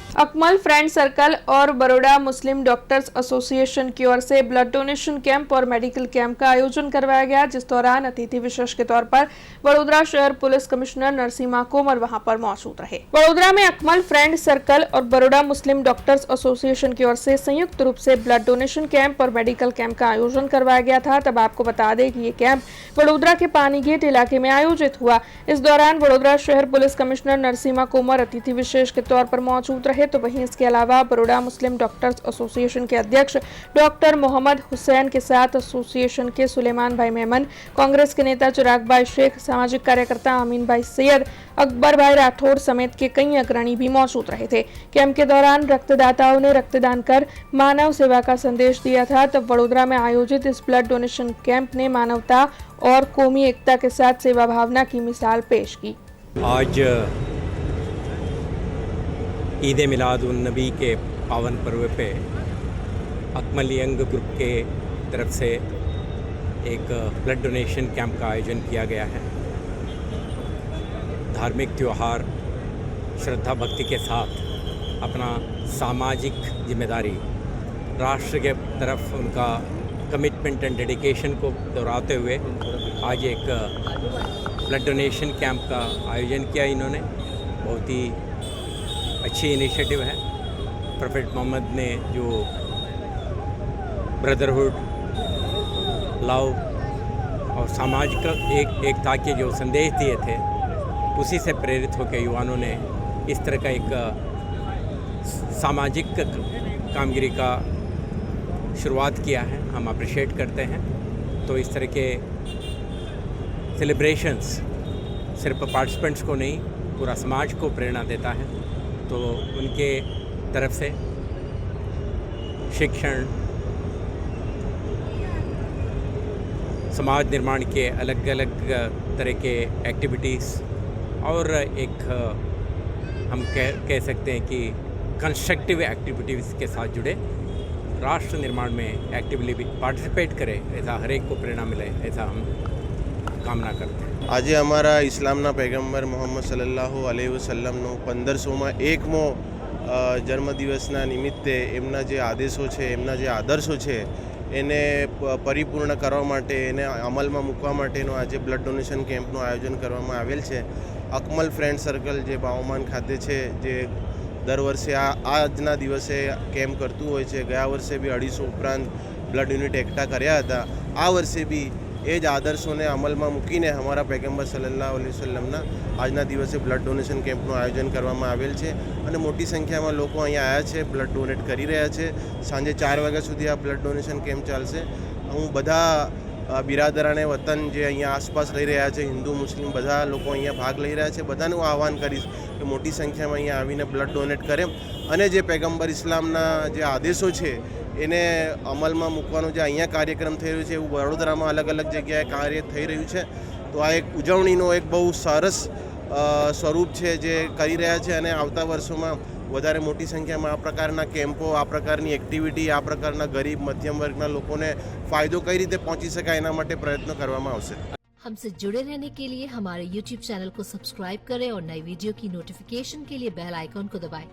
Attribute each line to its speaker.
Speaker 1: Akmal friend circle और बड़ौदा मुस्लिम doctors association की ओर से ब्लड डोनेशन कैंप और मेडिकल कैंप का आयोजन करवाया गया, जिस दौरान अतिथि विशेष के तौर पर वडोदरा शहर पुलिस कमिश्नर नरसिम्हा कोमर वहां पर मौजूद रहे। वडोदरा में अकमल फ्रेंड सर्कल और बड़ौदा मुस्लिम डॉक्टर्स एसोसिएशन की ओर से संयुक्त रूप से ब्लड डोनेशन कैंप और मेडिकल कैंप का आयोजन करवाया गया था। तब आपको बता दें कि ये कैंप वडोदरा के पानी गेट इलाके में आयोजित हुआ। इस दौरान वडोदरा शहर पुलिस कमिश्नर नरसिम्हा कोमर अतिथि विशेष के तौर पर मौजूद रहे। तो वहीं इसके अलावा बड़ौदा मुस्लिम डॉक्टर्स एसोसिएशन के अध्यक्ष डॉक्टर मोहम्मद हुसैन के साथ एसोसिएशन के सुलेमान भाई मेमन, कांग्रेस के नेता चिराग भाई शेख, सामाजिक कार्यकर्ता अमीन भाई सैयद, अकबर भाई राठौड़ समेत के कई अग्रणी भी मौजूद रहे थे। कैंप के दौरान रक्तदाताओं ने रक्तदान कर मानव सेवा का संदेश दिया था। तब वडोदरा में आयोजित इस ब्लड डोनेशन कैंप ने मानवता और कौमी एकता के साथ सेवा भावना की मिसाल पेश की।
Speaker 2: आज ईद मिलाद उन नबी के पावन पर्व पे अकमल यंग ग्रुप के तरफ से एक ब्लड डोनेशन कैंप का आयोजन किया गया है। धार्मिक त्यौहार श्रद्धा भक्ति के साथ अपना सामाजिक जिम्मेदारी, राष्ट्र के तरफ उनका कमिटमेंट एंड डेडिकेशन को दोहराते हुए आज एक ब्लड डोनेशन कैंप का आयोजन किया इन्होंने। बहुत ही अच्छी इनिशिएटिव है। प्रोफेट मोहम्मद ने जो ब्रदरहुड, लव और सामाजिक एकता के जो संदेश दिए थे, उसी से प्रेरित होकर युवाओं ने इस तरह का एक सामाजिक कामगिरी का शुरुआत किया है। हम अप्रिशिएट करते हैं। तो इस तरह के सेलिब्रेशंस सिर्फ पार्टिसिपेंट्स को नहीं, पूरा समाज को प्रेरणा देता है। तो उनके तरफ से शिक्षण, समाज निर्माण के अलग अलग तरह के एक्टिविटीज़ और एक हम कह सकते हैं कि कंस्ट्रक्टिव एक्टिविटीज़ के साथ जुड़े राष्ट्र निर्माण में एक्टिवली भी पार्टिसिपेट करें, ऐसा हर एक को प्रेरणा मिले, ऐसा हम कामना करते हैं।
Speaker 3: આજે અમારા ઇસ્લામના પૈગંબર મોહમ્મદ સલ્લલ્લાહુ અલૈહિ વસલ્લમનો 1501મો જન્મદિવસના નિમિત્તે એમના જે આદેશો છે, એમના જે આદર્શો છે એને પરિપૂર્ણ કરવા માટે, એને અમલમાં મૂકવા માટેનો આજે બ્લડ ડોનેશન કેમ્પનું આયોજન કરવામાં આવેલ છે। અકમલ ફ્રેન્ડ સર્કલ જે બાવમાન ખાતે છે, જે દર વર્ષે આજના દિવસે કેમ્પ કરતું હોય છે। ગયા વર્ષે બી 250 ઉપરાંત બ્લડ યુનિટ એકઠા કર્યા હતા। આ વર્ષે બી એ જ આદર્શોને અમલમાં મૂકીને અમારા પૈગંબર સલ્લલ્લાહુ અલૈહિ વસલ્લમના આજના દિવસે બ્લડ ડોનેશન કેમ્પનું આયોજન કરવામાં આવેલ છે અને મોટી સંખ્યામાં લોકો અહીંયા આવ્યા છે, બ્લડ ડોનેટ કરી રહ્યા છે। સાંજે 4 વાગ્યા સુધી આ બ્લડ ડોનેશન કેમ્પ ચાલશે। હું બધા બિરાદરાને વતન જે અહીંયા આસપાસ રહી રહ્યા છે, હિન્દુ મુસ્લિમ બધા લોકો અહીંયા ભાગ લઈ રહ્યા છે, બધાનું આહવાન કરીશ કે મોટી સંખ્યામાં અહીંયા આવીને બ્લડ ડોનેટ કરે અને જે પૈગંબર ઇસ્લામના જે આદેશો છે એને અમલમાં મૂકવાનો જે અહીંયા કાર્યક્રમ થઈ રહ્યો છે, એવું વડોદરામાં અલગ અલગ જગ્યાએ કાર્ય થઈ રહ્યું છે। તો આ એક ઉજવણીનો એક બહુ સરસ સ્વરૂપ છે જે કરી રહ્યા છે અને આવતા વર્ષોમાં વધારે મોટી સંખ્યામાં આ પ્રકારના કેમ્પો, આ પ્રકારની એક્ટિવિટી, આ પ્રકારના ગરીબ મધ્યમ વર્ગના લોકોને ફાયદો કઈ રીતે પહોંચી શકાય એના માટે પ્રયત્નો કરવામાં આવશે।
Speaker 4: हमसे जुड़े रहने के लिए हमारे YouTube चैनल को सब्सक्राइब करें और नई वीडियो की नोटिफिकेशन के लिए बेल आइकॉन को दबाएं।